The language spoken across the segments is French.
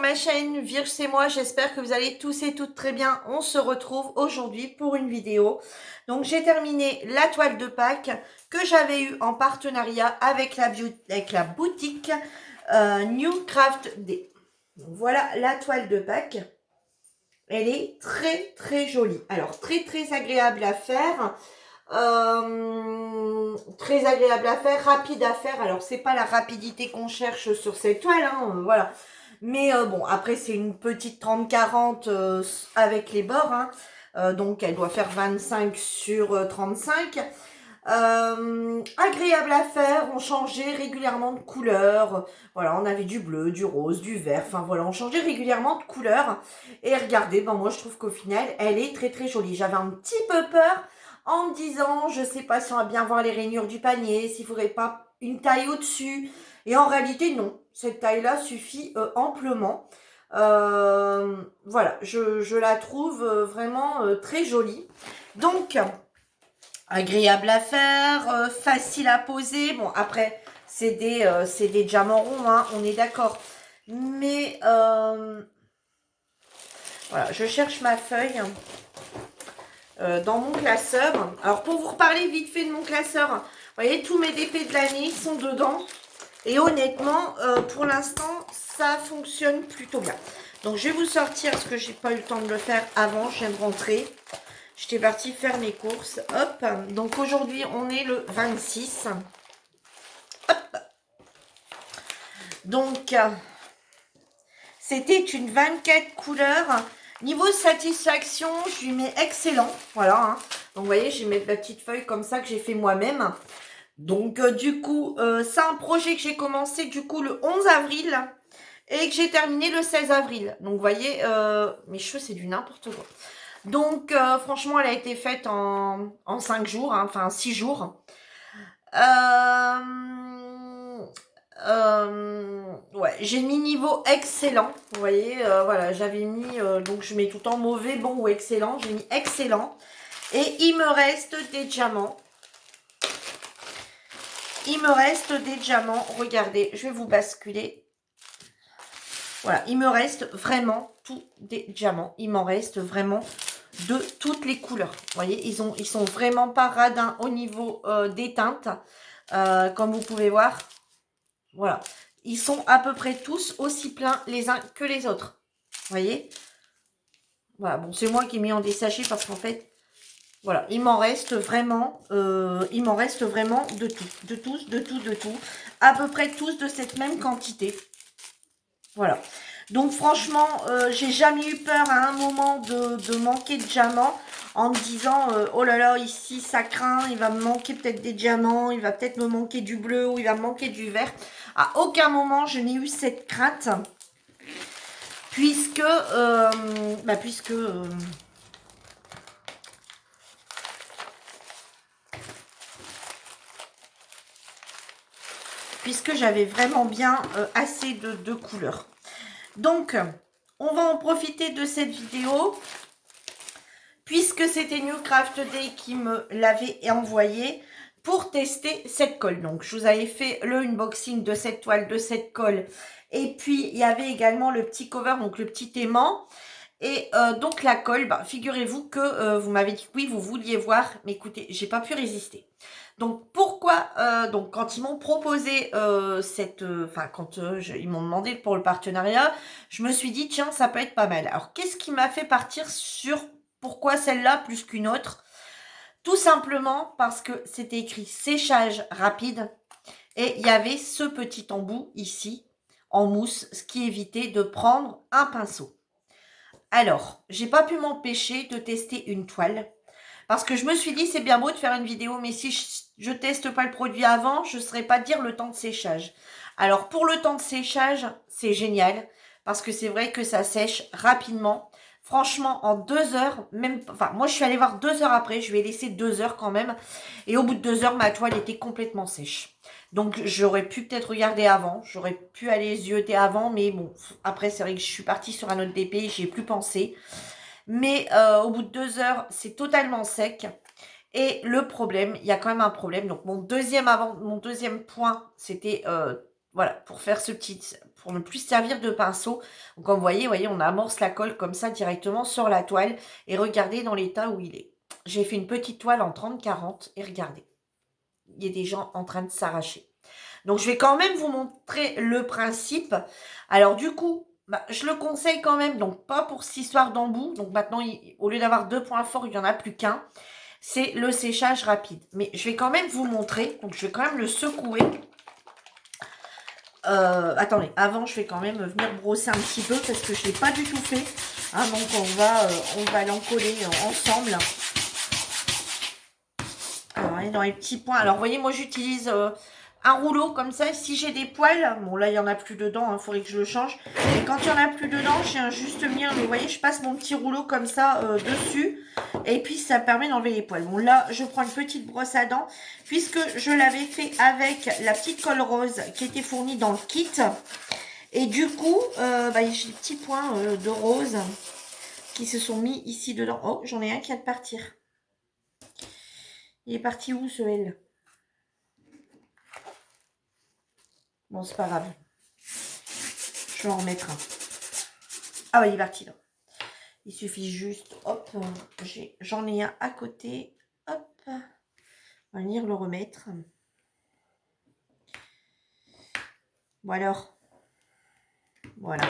ma chaîne Virge c'est moi, j'espère que vous allez tous et toutes très bien. On se retrouve aujourd'hui pour une vidéo. Donc j'ai terminé la toile de Pâques que j'avais eue en partenariat avec la boutique New Craft Day. Donc voilà la toile de Pâques. Elle est très très jolie. Alors très agréable à faire. Très agréable à faire, rapide à faire. Alors c'est pas la rapidité qu'on cherche sur cette toile, hein, voilà. Mais bon, après c'est une petite 30-40 avec les bords, hein. Donc elle doit faire 25 sur 35. Agréable à faire, on changeait régulièrement de couleur. Voilà, on avait du bleu, du rose, du vert. Enfin voilà, on changeait régulièrement de couleur. Et regardez, ben moi je trouve qu'au final, elle est très jolie. J'avais un petit peu peur en me disant, je sais pas si on va bien voir les rainures du panier, s'il faudrait pas une taille au-dessus. Et en réalité, non. Cette taille-là suffit amplement. Voilà, je la trouve vraiment très jolie. Donc, agréable à faire, facile à poser. Bon, après, c'est des diamants ronds, hein, on est d'accord. Mais, voilà, je cherche ma feuille dans mon classeur. Alors, pour vous reparler vite fait de mon classeur, vous voyez, tous mes DP de l'année sont dedans. Et honnêtement, pour l'instant, ça fonctionne plutôt bien. Donc, je vais vous sortir, parce que j'ai pas eu le temps de le faire avant, je viens de rentrer. J'étais partie faire mes courses. Hop. Donc, aujourd'hui, on est le 26. Hop. Donc, c'était une 24 couleurs. Niveau satisfaction, je lui mets excellent. Voilà. Hein. Donc, vous voyez, je vais mettre la petite feuille comme ça que j'ai fait moi-même. Donc, du coup, c'est un projet que j'ai commencé du coup le 11 avril et que j'ai terminé le 16 avril. Donc, vous voyez, mes cheveux, c'est du n'importe quoi. Donc, franchement, elle a été faite en 5 jours, hein, enfin 6 jours. Ouais, j'ai mis niveau excellent. Vous voyez, voilà, j'avais mis, donc je mets tout en mauvais, bon ou excellent. J'ai mis excellent. Et il me reste des diamants. Il me reste des diamants. Regardez, je vais vous basculer. Voilà, il me reste vraiment tous des diamants. Il m'en reste vraiment de toutes les couleurs. Vous voyez, ils sont vraiment pas radins au niveau des teintes. Comme vous pouvez voir. Voilà. Ils sont à peu près tous aussi pleins les uns que les autres. Vous voyez? Voilà, bon, c'est moi qui ai mis en des sachets parce qu'en fait, voilà, il m'en reste vraiment de tout. De tout. À peu près tous de cette même quantité. Voilà. Donc franchement, j'ai jamais eu peur à un moment de manquer de diamants en me disant oh là là, ici ça craint, il va me manquer peut-être des diamants, il va peut-être me manquer du bleu ou il va me manquer du vert. À aucun moment je n'ai eu cette crainte puisque puisque j'avais vraiment bien assez de couleurs. Donc, on va en profiter de cette vidéo puisque c'était New Craft Day qui me l'avait envoyé pour tester cette colle. Donc, je vous avais fait le unboxing de cette toile, de cette colle. Et puis, il y avait également le petit cover, donc le petit aimant. Et donc, la colle, bah, figurez-vous que vous m'avez dit que oui, vous vouliez voir. Mais écoutez, j'ai pas pu résister. Donc, pourquoi donc, quand ils m'ont proposé quand ils m'ont demandé pour le partenariat, je me suis dit, tiens, ça peut être pas mal. Alors, qu'est-ce qui m'a fait partir sur pourquoi celle-là plus qu'une autre? Tout simplement parce que c'était écrit séchage rapide et il y avait ce petit embout ici en mousse, ce qui évitait de prendre un pinceau. Alors, j'ai pas pu m'empêcher de tester une toile parce que je me suis dit c'est bien beau de faire une vidéo, mais si je teste pas le produit avant, je ne saurais pas dire le temps de séchage. Alors pour le temps de séchage, c'est génial parce que c'est vrai que ça sèche rapidement. Franchement, en 2 heures, même, enfin, moi je suis allée voir 2 heures après, je lui ai laissé 2 heures quand même. Et au bout de 2 heures, ma toile était complètement sèche. Donc j'aurais pu peut-être regarder avant, j'aurais pu aller zioter avant, mais bon, après c'est vrai que je suis partie sur un autre DP, j'y ai plus pensé. Mais au bout de 2 heures, c'est totalement sec. Et le problème, il y a quand même un problème. Donc mon deuxième point, c'était Voilà, pour faire ce petit, pour ne plus servir de pinceau. Donc, comme vous voyez, on amorce la colle comme ça directement sur la toile. Et regardez dans l'état où il est. J'ai fait une petite toile en 30-40 et regardez. Il y a des gens en train de s'arracher. Donc, je vais quand même vous montrer le principe. Alors, du coup, je le conseille quand même. Donc, pas pour cette histoire d'embout. Donc, maintenant, au lieu d'avoir 2 points forts, il n'y en a plus qu'un. C'est le séchage rapide. Mais je vais quand même vous montrer. Donc, je vais quand même le secouer. Attendez, avant, je vais quand même venir brosser un petit peu parce que je ne l'ai pas du tout fait. Hein, donc, on va l'encoller ensemble. Alors, dans les petits points. Alors, vous voyez, moi, j'utilise un rouleau comme ça. Si j'ai des poils, bon, là, il n'y en a plus dedans. Il faudrait que je le change. Et quand il n'y en a plus dedans, j'ai un juste mien. Mais vous voyez, je passe mon petit rouleau comme ça dessus. Et puis, ça permet d'enlever les poils. Bon, là, je prends une petite brosse à dents. Puisque je l'avais fait avec la petite colle rose qui était fournie dans le kit. Et du coup, j'ai des petits points de rose qui se sont mis ici dedans. Oh, j'en ai un qui vient de partir. Il est parti où, ce L? Bon, c'est pas grave. Je vais en remettre un. Ah ouais, il est parti là. Il suffit juste, hop, j'en ai un à côté. Hop, on va venir le remettre. Bon alors, voilà.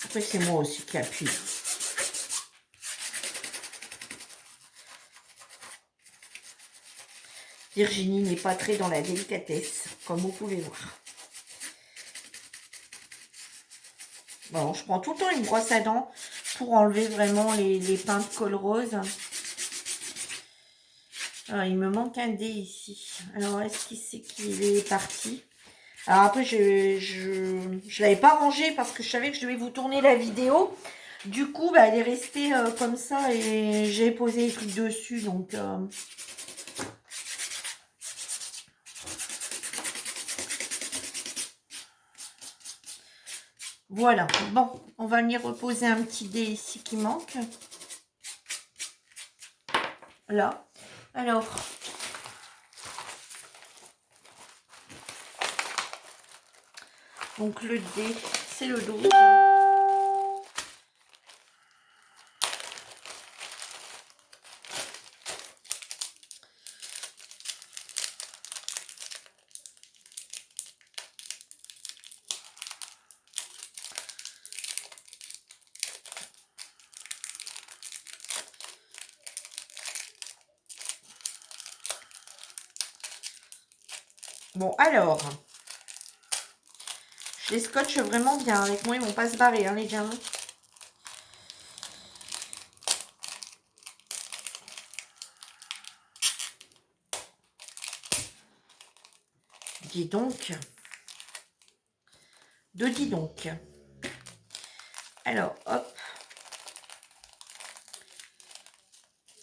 Après, c'est moi aussi qui appuie. Virginie n'est pas très dans la délicatesse, comme vous pouvez voir. Bon, je prends tout le temps une brosse à dents pour enlever vraiment les peints de colle rose. Alors, il me manque un dé ici. Alors, est-ce qu'il sait qu'il est parti? Alors après, je l'avais pas rangé parce que je savais que je devais vous tourner la vidéo. Du coup, elle est restée comme ça et j'ai posé les trucs dessus. Donc, voilà. Bon, on va venir reposer un petit dé ici qui manque. Là. Alors. Donc, le dé, c'est le 12. Bon, alors, je les scotche vraiment bien. Avec moi, ils vont pas se barrer, hein, les diamants. Dis donc. Dis donc. Alors, hop.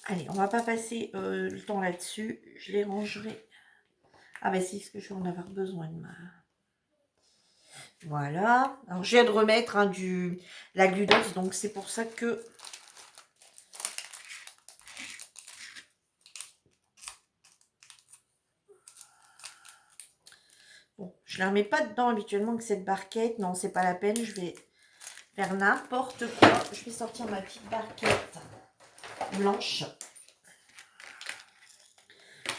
Allez, on va pas passer le temps là-dessus. Je les rangerai. Ah ben si, parce que je vais en avoir besoin de ma... Voilà. Alors, je viens de remettre la gludos, donc c'est pour ça que... Bon, je ne la remets pas dedans habituellement que cette barquette. Non, c'est pas la peine. Je vais faire n'importe quoi. Je vais sortir ma petite barquette blanche.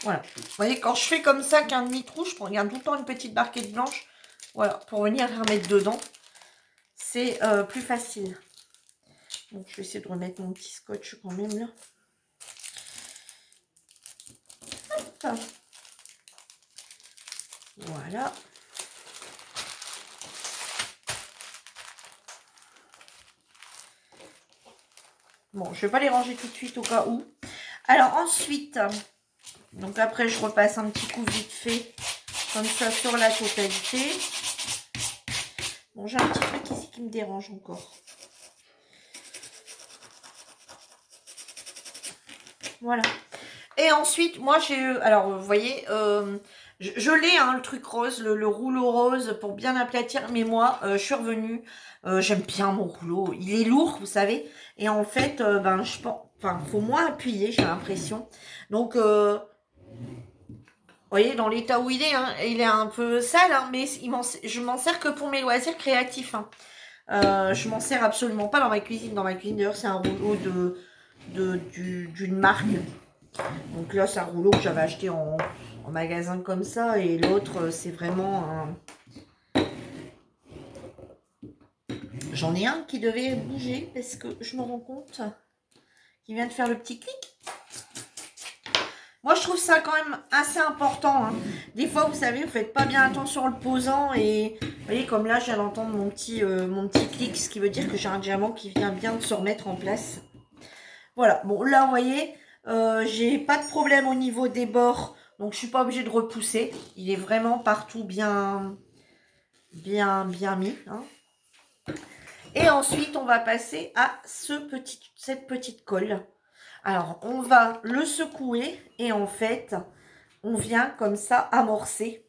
Voilà. Vous voyez, quand je fais comme ça qu'un demi-trou, je regarde tout le temps une petite barquette blanche. Voilà, pour venir la remettre dedans. C'est plus facile. Donc, je vais essayer de remettre mon petit scotch quand même là. Hop. Voilà. Bon, je vais pas les ranger tout de suite au cas où. Alors ensuite, donc après je repasse un petit coup vite fait, comme ça sur la totalité. Bon, j'ai un petit truc ici qui me dérange encore. Voilà. Et ensuite, moi j'ai eu, alors vous voyez, je l'ai, hein, le truc rose, le rouleau rose pour bien aplatir. Mais moi, je suis revenue, j'aime bien mon rouleau. Il est lourd, vous savez. Et en fait, je pense, enfin, faut moins appuyer, j'ai l'impression. Donc, voyez, dans l'état où il est un peu sale, hein, mais je m'en sers que pour mes loisirs créatifs. Hein. Je m'en sers absolument pas dans ma cuisine. Dans ma cuisine, d'ailleurs, c'est un rouleau d'une marque. Donc là, c'est un rouleau que j'avais acheté en magasin comme ça. Et l'autre, c'est vraiment un... J'en ai un qui devait bouger parce que je me rends compte qu'il vient de faire le petit clic. Moi, je trouve ça quand même assez important. Hein. Des fois, vous savez, vous faites pas bien attention en le posant. Et vous voyez, comme là, je viens d'entendre mon petit clic, ce qui veut dire que j'ai un diamant qui vient bien de se remettre en place. Voilà, bon, là, vous voyez, j'ai pas de problème au niveau des bords. Donc, je suis pas obligée de repousser. Il est vraiment partout bien mis. Hein. Et ensuite, on va passer à cette petite colle. Alors, on va le secouer et en fait, on vient comme ça amorcer.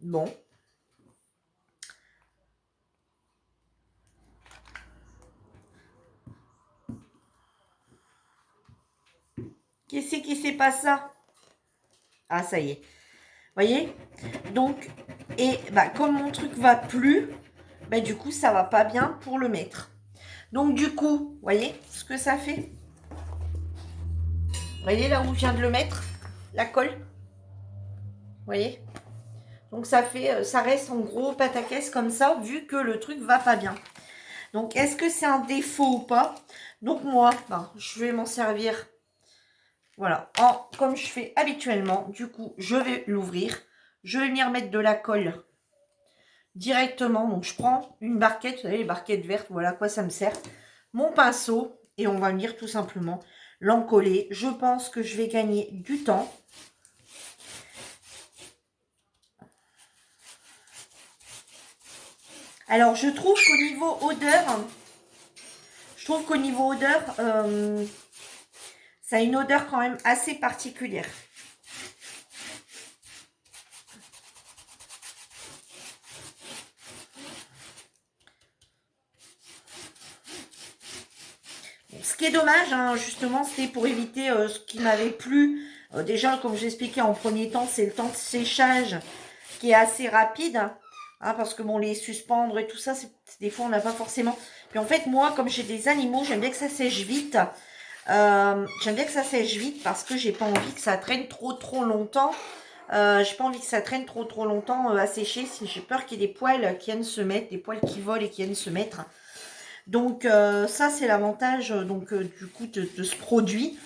Bon. Qu'est-ce qui s'est passé? Ah, ça y est. Voyez? Donc, et bah, comme mon truc va plus, bah, du coup, ça va pas bien pour le mettre. Donc, du coup, voyez ce que ça fait? Voyez là où je viens de le mettre? La colle? Voyez? Donc, ça reste en gros pataquès comme ça, vu que le truc va pas bien. Donc, est-ce que c'est un défaut ou pas? Donc, moi, ben, je vais m'en servir. Voilà, comme je fais habituellement. Du coup, je vais l'ouvrir. Je vais venir mettre de la colle directement. Donc, je prends une barquette. Vous savez, les barquettes vertes, voilà à quoi ça me sert. Mon pinceau. Et on va venir tout simplement l'encoller. Je pense que je vais gagner du temps. Alors, je trouve qu'au niveau odeur, ça a une odeur quand même assez particulière. Ce qui est dommage, hein, justement, c'était pour éviter ce qui m'avait plu. Déjà, comme j'expliquais en premier temps, c'est le temps de séchage qui est assez rapide. Hein, parce que bon, les suspendre et tout ça, des fois, on n'a pas forcément. Puis en fait, moi, comme j'ai des animaux, j'aime bien que ça sèche vite. J'aime bien que ça sèche vite parce que j'ai pas envie que ça traîne trop longtemps. J'ai pas envie que ça traîne trop longtemps à sécher. J'ai peur qu'il y ait des poils qui viennent se mettre, des poils qui volent et qui viennent se mettre. Donc ça c'est l'avantage du coup de ce produit.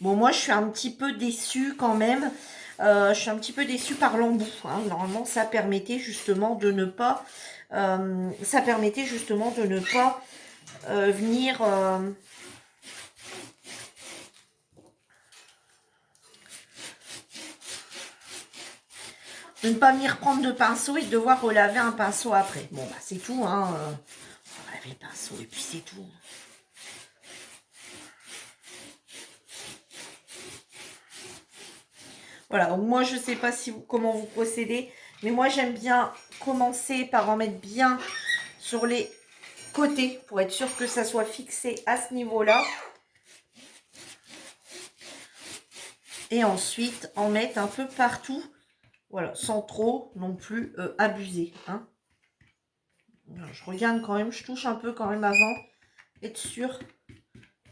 Bon moi je suis un petit peu déçue quand même. Je suis un petit peu déçue par l'embout. Hein. Normalement ça permettait justement de ne pas venir de ne pas venir prendre de pinceau et de devoir relaver un pinceau après. Bon bah c'est tout. Hein. On va laver le pinceau et puis c'est tout. Voilà, donc moi je ne sais pas comment vous procédez, mais moi j'aime bien commencer par en mettre bien sur les côtés pour être sûr que ça soit fixé à ce niveau-là. Et ensuite en mettre un peu partout, voilà, sans trop non plus abuser. Hein. Je regarde quand même, je touche un peu quand même avant, être sûr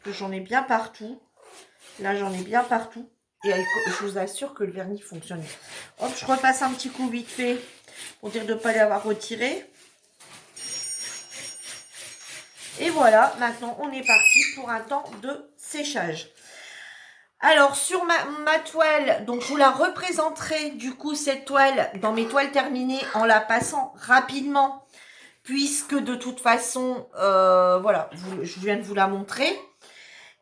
que j'en ai bien partout. Là j'en ai bien partout. Et je vous assure que le vernis fonctionne. Hop, je repasse un petit coup vite fait pour dire de ne pas l'avoir retiré. Et voilà, maintenant on est parti pour un temps de séchage. Alors sur ma toile, donc je vous la représenterai du coup cette toile dans mes toiles terminées en la passant rapidement. Puisque de toute façon, voilà, je viens de vous la montrer.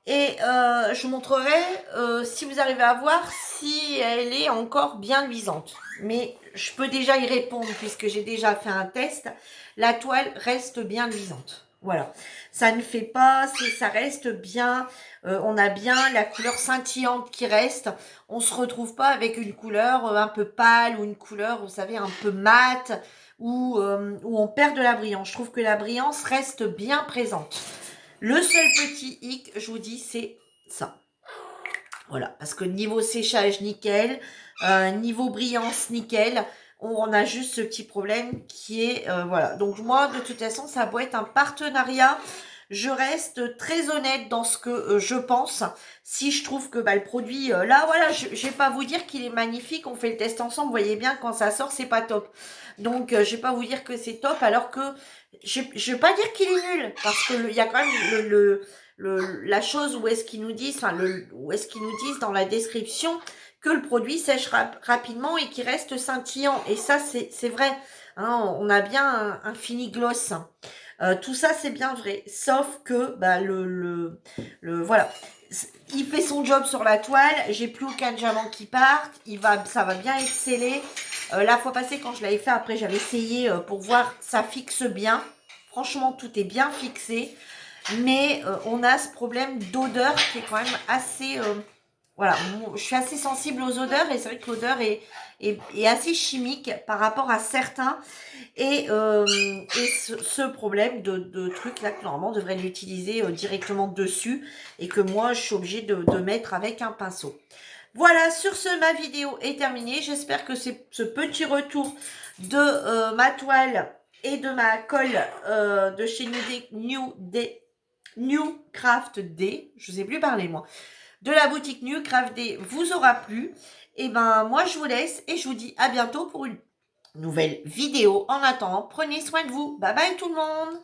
Et je vous montrerai si vous arrivez à voir si elle est encore bien luisante. Mais je peux déjà y répondre puisque j'ai déjà fait un test. La toile reste bien luisante. Voilà. Ça ne fait pas, ça reste bien. On a bien la couleur scintillante qui reste. On ne se retrouve pas avec une couleur un peu pâle ou une couleur, vous savez, un peu mate où on perd de la brillance. Je trouve que la brillance reste bien présente. Le seul petit hic, je vous dis, c'est ça. Voilà, parce que niveau séchage, nickel. Niveau brillance, nickel. On a juste ce petit problème qui est... voilà, donc moi, de toute façon, ça doit être un partenariat. Je reste très honnête dans ce que je pense. Si je trouve que le produit, là, voilà, je vais pas vous dire qu'il est magnifique. On fait le test ensemble. Vous voyez bien, quand ça sort, c'est pas top. Donc, je vais pas vous dire que c'est top, alors que je vais pas dire qu'il est nul, parce que il y a quand même la chose où est-ce qu'ils nous disent, enfin, où est-ce qu'ils nous disent dans la description que le produit sèche rapidement et qu'il reste scintillant. Et ça, c'est vrai. Hein, on a bien un fini gloss. Tout ça, c'est bien vrai. Sauf que voilà. Il fait son job sur la toile. J'ai plus aucun diamant qui parte. Ça va bien être scellé. La fois passée, quand je l'avais fait, après, j'avais essayé pour voir. Ça fixe bien. Franchement, tout est bien fixé. Mais on a ce problème d'odeur qui est quand même assez... voilà, je suis assez sensible aux odeurs et c'est vrai que l'odeur est assez chimique par rapport à certains. Et ce problème de truc là que normalement on devrait l'utiliser directement dessus et que moi je suis obligée de mettre avec un pinceau. Voilà, sur ce, ma vidéo est terminée. J'espère que ce petit retour de ma toile et de ma colle de chez New Craft Day, je ne sais plus parler moi, de la boutique New Craft Day vous aura plu. Et ben moi je vous laisse et je vous dis à bientôt pour une nouvelle vidéo. En attendant, prenez soin de vous. Bye bye tout le monde.